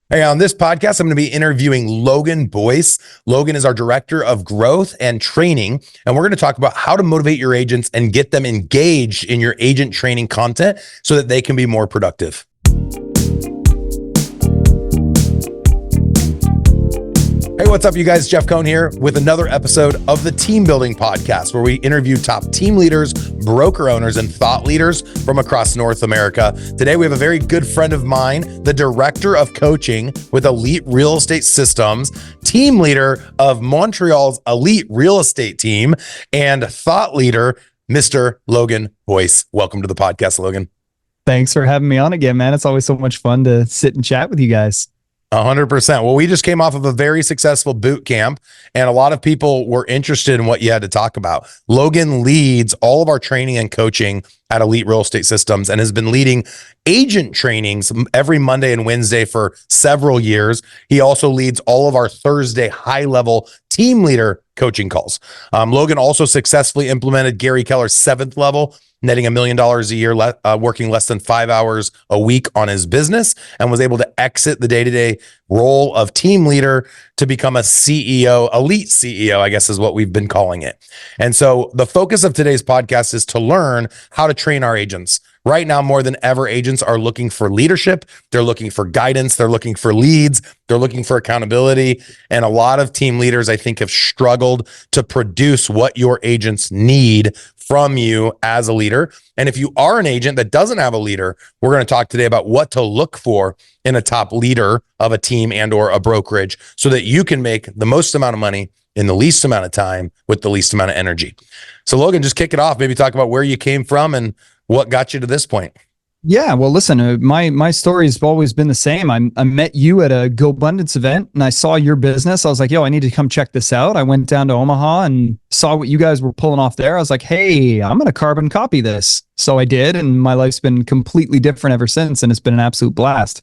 Hey, on this podcast, I'm going to be interviewing Logan Boyce. Logan is our director of growth and training, and we're going to talk about how to motivate your agents and get them engaged in your agent training content so that they can be more productive. Hey, what's up, you guys? Jeff Cohn here with another episode of the Team Building Podcast, where we interview top team leaders, broker owners, and thought leaders from across North America. Today, we have a very good friend of mine, the director of coaching with Elite Real Estate Systems, team leader of Montreal's Elite Real Estate team, and thought leader, Mr. Logan Boyce. Welcome to the podcast, Logan. Thanks for having me on again, man. It's always so much fun to sit and chat with you guys. 100%. Well, we just came off of a very successful boot camp, and a lot of people were interested in what you had to talk about. Logan leads all of our training and coaching at Elite Real Estate Systems and has been leading agent trainings every Monday and Wednesday for several years. He also leads all of our Thursday high-level team leader coaching calls. Logan also successfully implemented Gary Keller's 7th level, netting $1 million a year, working less than 5 hours a week on his business, and was able to exit the day-to-day role of team leader to become a CEO, elite CEO, I guess is what we've been calling it. And so the focus of today's podcast is to learn how to train our agents. Right now, more than ever, agents are looking for leadership. They're looking for guidance. They're looking for leads. They're looking for accountability. And a lot of team leaders, I think, have struggled to produce what your agents need from you as a leader. And if you are an agent that doesn't have a leader, we're going to talk today about what to look for in a top leader of a team and or a brokerage so that you can make the most amount of money in the least amount of time with the least amount of energy. So Logan, just kick it off. Maybe talk about where you came from and what got you to this point. Yeah, well, listen, my story has always been the same. I met you at a GoBundance event and I saw your business. I was like, yo, I need to come check this out. I went down to Omaha and saw what you guys were pulling off there. I was like, hey, I'm going to carbon copy this. So I did, and my life's been completely different ever since, and it's been an absolute blast.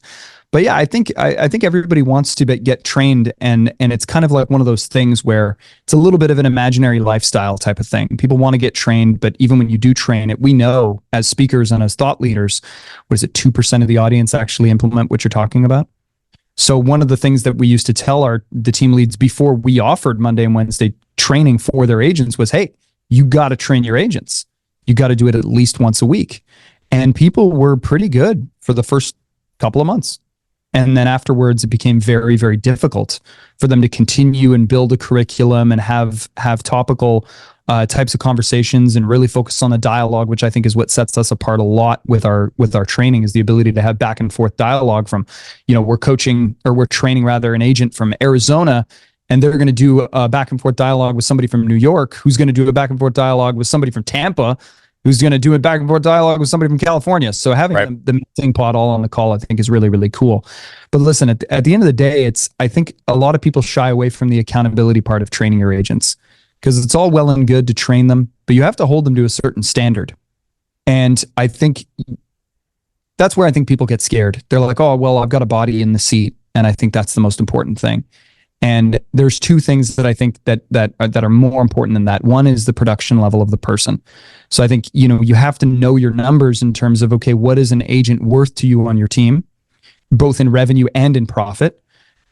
But yeah, I think everybody wants to get trained, and it's kind of like one of those things where it's a little bit of an imaginary lifestyle type of thing. People want to get trained, but even when you do train it, we know as speakers and as thought leaders, what is it, 2% of the audience actually implement what you're talking about? So one of the things that we used to tell the team leads before we offered Monday and Wednesday training for their agents was, hey, you got to train your agents. You got to do it at least once a week. And people were pretty good for the first couple of months. And then afterwards, it became very, very difficult for them to continue and build a curriculum and have topical types of conversations and really focus on the dialogue, which I think is what sets us apart a lot with our training, is the ability to have back and forth dialogue from, we're training rather an agent from Arizona, and they're going to do a back and forth dialogue with somebody from New York, who's going to do a back and forth dialogue with somebody from Tampa, who's going to do a back and forth dialogue with somebody from California. So having the melting pot all on the call, I think, is really, really cool. But listen, at the end of the day, I think a lot of people shy away from the accountability part of training your agents, because it's all well and good to train them, but you have to hold them to a certain standard. And I think that's where I think people get scared. They're like, oh, well, I've got a body in the seat. And I think that's the most important thing. And there's two things that I think that are more important than that. One is the production level of the person. So I think, you have to know your numbers in terms of, okay, what is an agent worth to you on your team, both in revenue and in profit?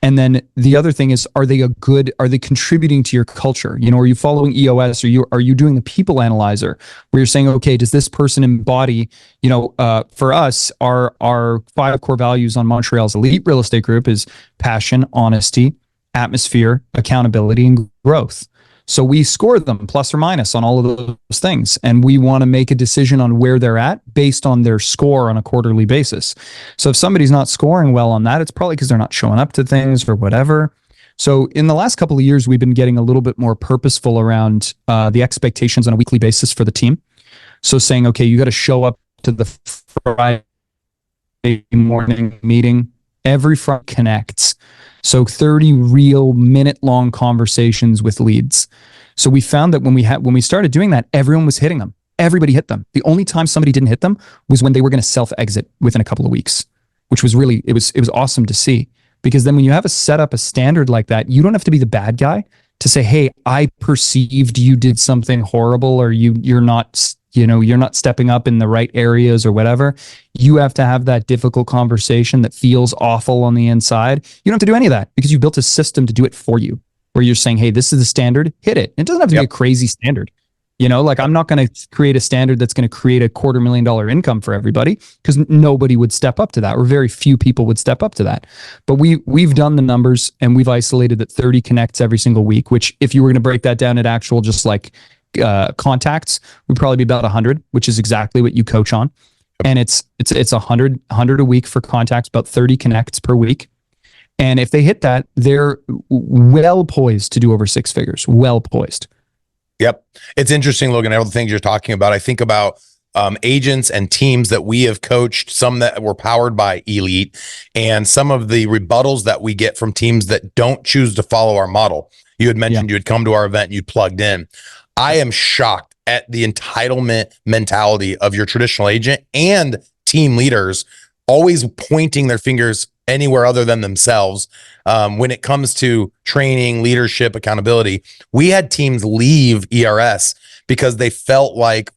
And then the other thing is, are they contributing to your culture? Are you following EOS? Are you doing the people analyzer where you're saying, okay, does this person embody, for us, our 5 core values on Montreal's Elite Real Estate Group is passion, honesty, atmosphere, accountability, and growth. So we score them plus or minus on all of those things. And we want to make a decision on where they're at based on their score on a quarterly basis. So if somebody's not scoring well on that, it's probably because they're not showing up to things or whatever. So in the last couple of years, we've been getting a little bit more purposeful around the expectations on a weekly basis for the team. So saying, okay, you got to show up to the Friday morning meeting. Every Friday connects. So 30 real minute-long conversations with leads. So we found that when we started doing that, everyone was hitting them. Everybody hit them. The only time somebody didn't hit them was when they were going to self-exit within a couple of weeks, which was really, it was awesome to see. Because then when you have a standard like that, you don't have to be the bad guy to say, hey, I perceived you did something horrible, or you're not you're not stepping up in the right areas or whatever, you have to have that difficult conversation that feels awful on the inside. You don't have to do any of that because you built a system to do it for you, where you're saying, hey, this is the standard, hit it. It doesn't have to be a crazy standard. Like I'm not going to create a standard that's going to create a $250,000 income for everybody, because nobody would step up to that, or very few people would step up to that. But we've done the numbers, and we've isolated that 30 connects every single week, which if you were going to break that down at actual just like contacts, would probably be about 100, which is exactly what you coach on. And it's 100 a week for contacts, about 30 connects per week. And if they hit that, they're well poised to do over six figures, well poised. Yep. It's interesting, Logan, all the things you're talking about. I think about agents and teams that we have coached, some that were powered by Elite, and some of the rebuttals that we get from teams that don't choose to follow our model. You had mentioned you had come to our event and you plugged in. I am shocked at the entitlement mentality of your traditional agent and team leaders, always pointing their fingers anywhere other than themselves. When it comes to training, leadership, accountability, we had teams leave ERS because they felt like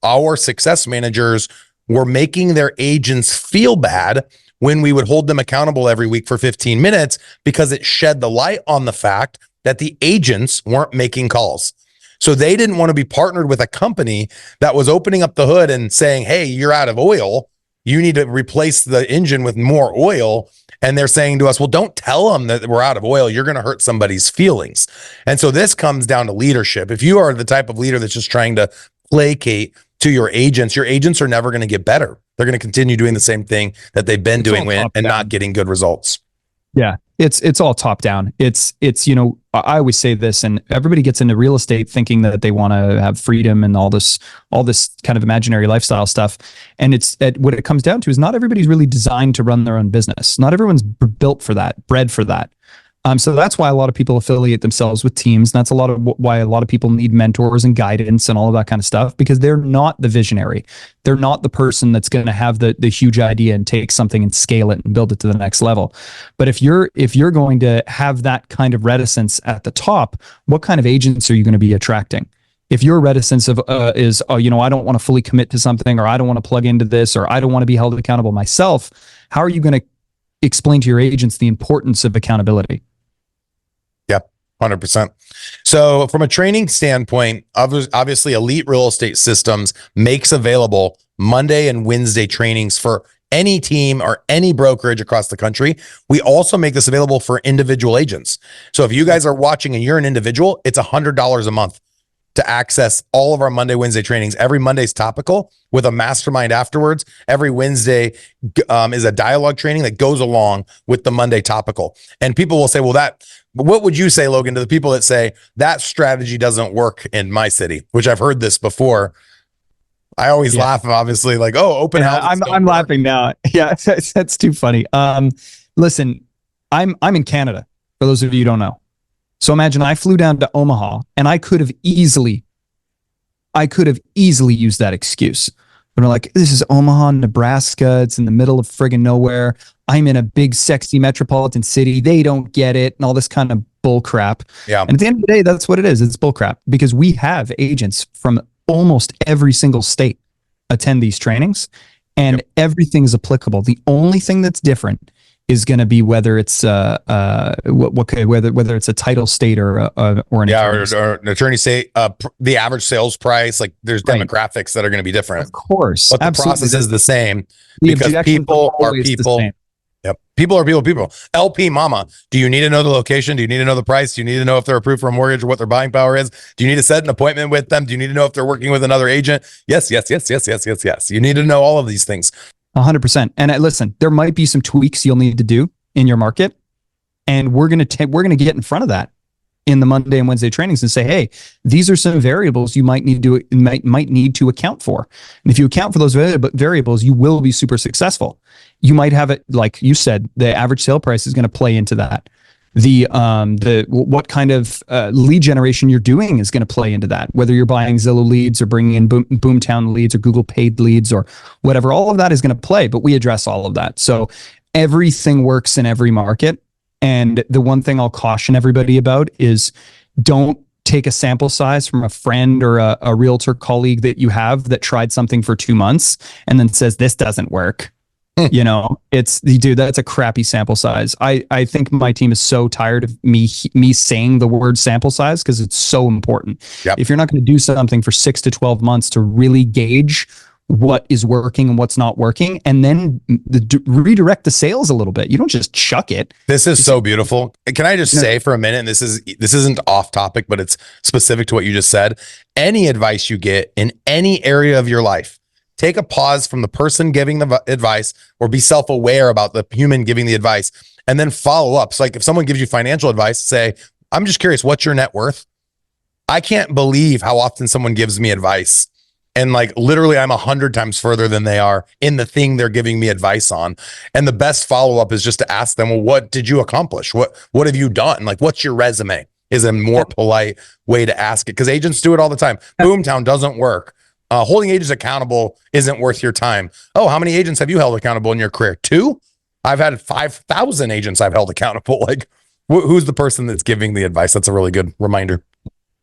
our success managers were making their agents feel bad when we would hold them accountable every week for 15 minutes, because it shed the light on the fact that the agents weren't making calls. So they didn't want to be partnered with a company that was opening up the hood and saying, hey, you're out of oil. You need to replace the engine with more oil. And they're saying to us, well, don't tell them that we're out of oil. You're going to hurt somebody's feelings. And so this comes down to leadership. If you are the type of leader that's just trying to placate to your agents are never going to get better. They're going to continue doing the same thing that they've been doing and not getting good results. Yeah. It's all top down. It's I always say this, and everybody gets into real estate thinking that they want to have freedom and all this kind of imaginary lifestyle stuff. And what it comes down to is not everybody's really designed to run their own business. Not everyone's built for that, bred for that. So that's why a lot of people affiliate themselves with teams. And that's why a lot of people need mentors and guidance and all of that kind of stuff, because they're not the visionary. They're not the person that's going to have the huge idea and take something and scale it and build it to the next level. But if you're going to have that kind of reticence at the top, what kind of agents are you going to be attracting? If your reticence is, I don't want to fully commit to something, or I don't want to plug into this, or I don't want to be held accountable myself, how are you going to explain to your agents the importance of accountability? 100%. So from a training standpoint, obviously Elite Real Estate Systems makes available Monday and Wednesday trainings for any team or any brokerage across the country. We also make this available for individual agents. So if you guys are watching and you're an individual, it's $100 a month to access all of our Monday, Wednesday trainings. Every Monday's topical with a mastermind afterwards. Every Wednesday is a dialogue training that goes along with the Monday topical. And people will say, well, what would you say, Logan, to the people that say that strategy doesn't work in my city, which I've heard this before? I always laugh, obviously, like, oh, open house. I'm laughing now. Yeah, that's too funny. Listen, I'm in Canada, for those of you who don't know. So imagine I flew down to Omaha, and I could have easily used that excuse. But I'm like, this is Omaha, Nebraska. It's in the middle of friggin' nowhere. I'm in a big, sexy metropolitan city. They don't get it, and all this kind of bull crap. Yeah. And at the end of the day, that's what it is. It's bull crap, because we have agents from almost every single state attend these trainings, and everything is applicable. The only thing that's different is going to be whether it's whether it's a title state or an attorney state. Or an attorney state. The average sales price, like there's demographics that are going to be different. Of course, but the process is the same, because people are people. Yep, people are people. LP Mama, do you need to know the location? Do you need to know the price? Do you need to know if they're approved for a mortgage or what their buying power is? Do you need to set an appointment with them? Do you need to know if they're working with another agent? Yes. You need to know all of these things. 100%. And listen, there might be some tweaks you'll need to do in your market, and we're going to get in front of that in the Monday and Wednesday trainings and say, hey, these are some variables you might need to account for. And if you account for those variables, you will be super successful. You might have it, like you said, the average sale price is going to play into that. What kind of lead generation you're doing is going to play into that. Whether you're buying Zillow leads or bringing in Boomtown leads or Google paid leads or whatever, all of that is going to play. But we address all of that. So everything works in every market. And the one thing I'll caution everybody about is don't take a sample size from a friend or a realtor colleague that you have that tried something for 2 months and then says, this doesn't work. You know, dude, that's a crappy sample size. I think my team is so tired of me saying the word sample size because it's so important. Yep. If you're not going to do something for 6 to 12 months to really gauge what is working and what's not working, and then redirect the sales a little bit. You don't just chuck it. This is so beautiful. Can I just say for a minute, and this isn't off topic, but it's specific to what you just said. Any advice you get in any area of your life, take a pause from the person giving the advice, or be self-aware about the human giving the advice, and then follow up. So like if someone gives you financial advice, say, I'm just curious, what's your net worth? I can't believe how often someone gives me advice, and like literally I'm 100 times further than they are in the thing they're giving me advice on. And the best follow-up is just to ask them, well, what did you accomplish? What have you done? Like, what's your resume? Is a more polite way to ask it, because agents do it all the time. Boomtown doesn't work. Holding agents accountable isn't worth your time. Oh, how many agents have you held accountable in your career? 2? I've had 5,000 agents I've held accountable. Like, who's the person that's giving the advice? That's a really good reminder.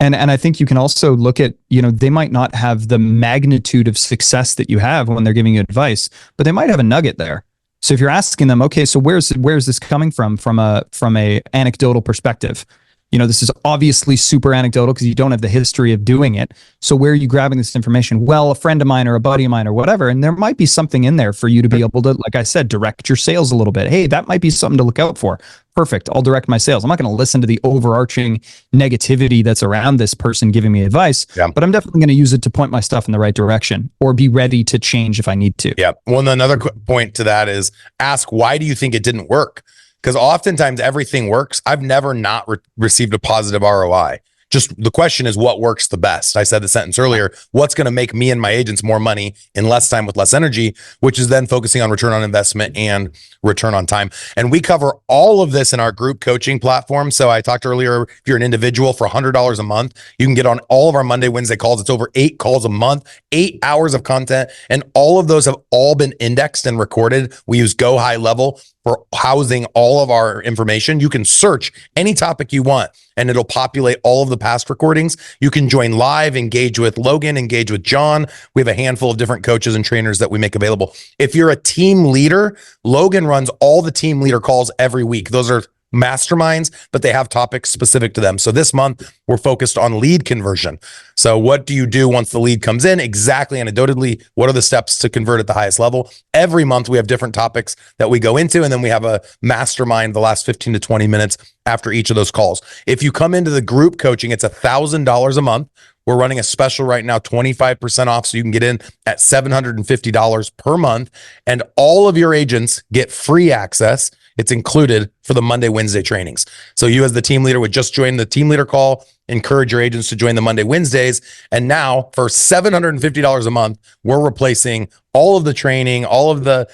And I think you can also look at, you know, they might not have the magnitude of success that you have when they're giving you advice, but they might have a nugget there. So if you're asking them, okay, so where's this coming from a anecdotal perspective? You know, this is obviously super anecdotal because you don't have the history of doing it. So where are you grabbing this information? Well, a friend of mine or a buddy of mine or whatever. And there might be something in there for you to be able to, like I said, direct your sales a little bit. Hey, that might be something to look out for. Perfect. I'll direct my sales. I'm not going to listen to the overarching negativity that's around this person giving me advice, but I'm definitely going to use it to point my stuff in the right direction or be ready to change if I need to. Yeah. Well, and another point to that is ask, why do you think it didn't work? Because oftentimes everything works. I've never not received a positive ROI. Just the question is, what works the best? I said the sentence earlier, what's going to make me and my agents more money in less time with less energy, which is then focusing on return on investment and return on time. And we cover all of this in our group coaching platform. So I talked earlier, if you're an individual for $100 a month, you can get on all of our Monday, Wednesday calls. It's over 8 calls a month, 8 hours of content. And all of those have all been indexed and recorded. We use Go High Level for housing all of our information. You can search any topic you want and it'll populate all of the past recordings. You can join live, engage with Logan, engage with John. We have a handful of different coaches and trainers that we make available. If you're a team leader, Logan runs all the team leader calls every week. Those are masterminds, but they have topics specific to them. So this month we're focused on lead conversion. So what do you do once the lead comes in? Exactly. Anecdotally, what are the steps to convert at the highest level? Every month we have different topics that we go into, and then we have a mastermind the last 15 to 20 minutes after each of those calls. If you come into the group coaching, it's $1,000 a month. We're running a special right now, 25% off. So you can get in at $750 per month, and all of your agents get free access. It's included for the Monday, Wednesday trainings. So you as the team leader would just join the team leader call, encourage your agents to join the Monday, Wednesdays. And now for $750 a month, we're replacing all of the training, all of the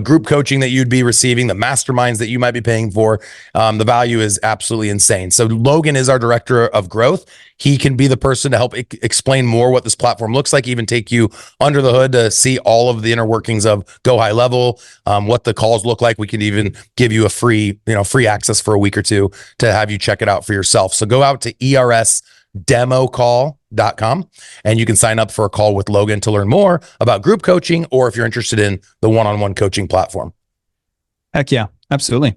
group coaching that you'd be receiving, the masterminds that you might be paying for. The value is absolutely insane. So Logan is our director of growth. He can be the person to help explain more what this platform looks like, even take you under the hood to see all of the inner workings of Go High Level, what the calls look like. We can even give you a free access for a week or two to have you check it out for yourself. So go out to ersdemocall.com and you can sign up for a call with Logan to learn more about group coaching, or if you're interested in the one-on-one coaching platform. Heck yeah, absolutely.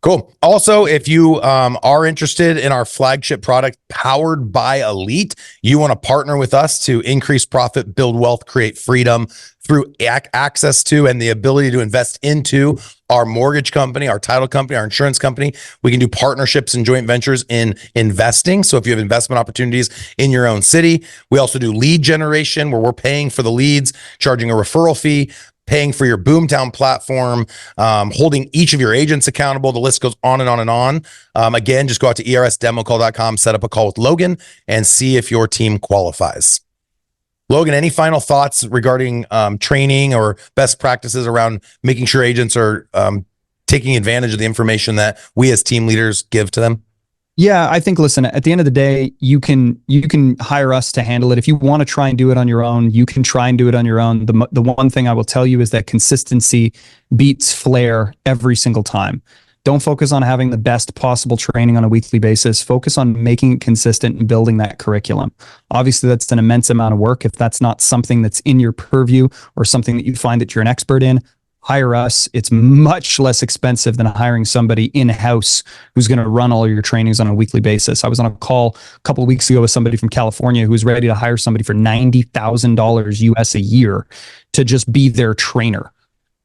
Cool. Also, if you are interested in our flagship product, Powered by Elite, you want to partner with us to increase profit, build wealth, create freedom through access to and the ability to invest into our mortgage company, our title company, our insurance company. We can do partnerships and joint ventures in investing. So if you have investment opportunities in your own city, we also do lead generation where we're paying for the leads, charging a referral fee, paying for your Boomtown platform, holding each of your agents accountable. The list goes on and on and on. Again, just go out to ersdemocall.com, set up a call with Logan, and see if your team qualifies. Logan, any final thoughts regarding training or best practices around making sure agents are taking advantage of the information that we as team leaders give to them? Yeah, I think, listen, at the end of the day, you can hire us to handle it. If you want to try and do it on your own, you can try and do it on your own. The one thing I will tell you is that consistency beats flair every single time. Don't focus on having the best possible training on a weekly basis. Focus on making it consistent and building that curriculum. Obviously, that's an immense amount of work. If that's not something that's in your purview or something that you find that you're an expert in, hire us. It's much less expensive than hiring somebody in-house who's going to run all your trainings on a weekly basis. I was on a call a couple of weeks ago with somebody from California who was ready to hire somebody for $90,000 US a year to just be their trainer.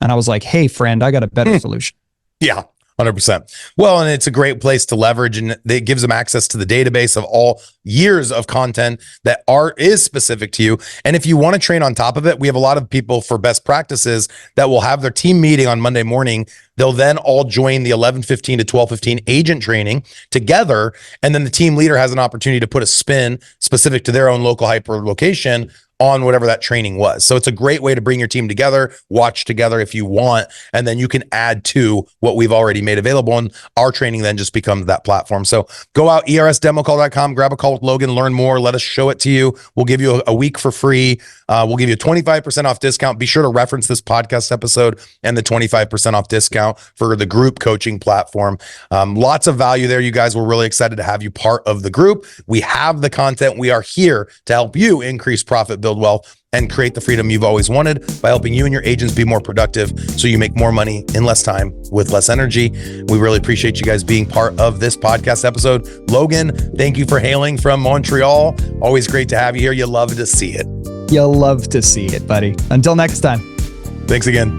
And I was like, hey, friend, I got a better solution. Yeah. 100%. Well, and it's a great place to leverage, and it gives them access to the database of all years of content that is specific to you. And if you want to train on top of it, we have a lot of people for best practices that will have their team meeting on Monday morning. They'll then all join the 11:15 to 12:15 agent training together. And then the team leader has an opportunity to put a spin specific to their own local hyper location on whatever that training was. So it's a great way to bring your team together, watch together if you want, and then you can add to what we've already made available. And our training then just becomes that platform. So go out, ersdemocall.com, grab a call with Logan, learn more, let us show it to you. We'll give you a week for free. We'll give you a 25% off discount. Be sure to reference this podcast episode and the 25% off discount for the group coaching platform. Lots of value there, you guys. We're really excited to have you part of the group. We have the content. We are here to help you increase profit, build wealth, and create the freedom you've always wanted by helping you and your agents be more productive so you make more money in less time with less energy. We really appreciate you guys being part of this podcast episode. Logan, thank you for hailing from Montreal. Always great to have you here. You love to see it. You'll love to see it, buddy. Until next time. Thanks again.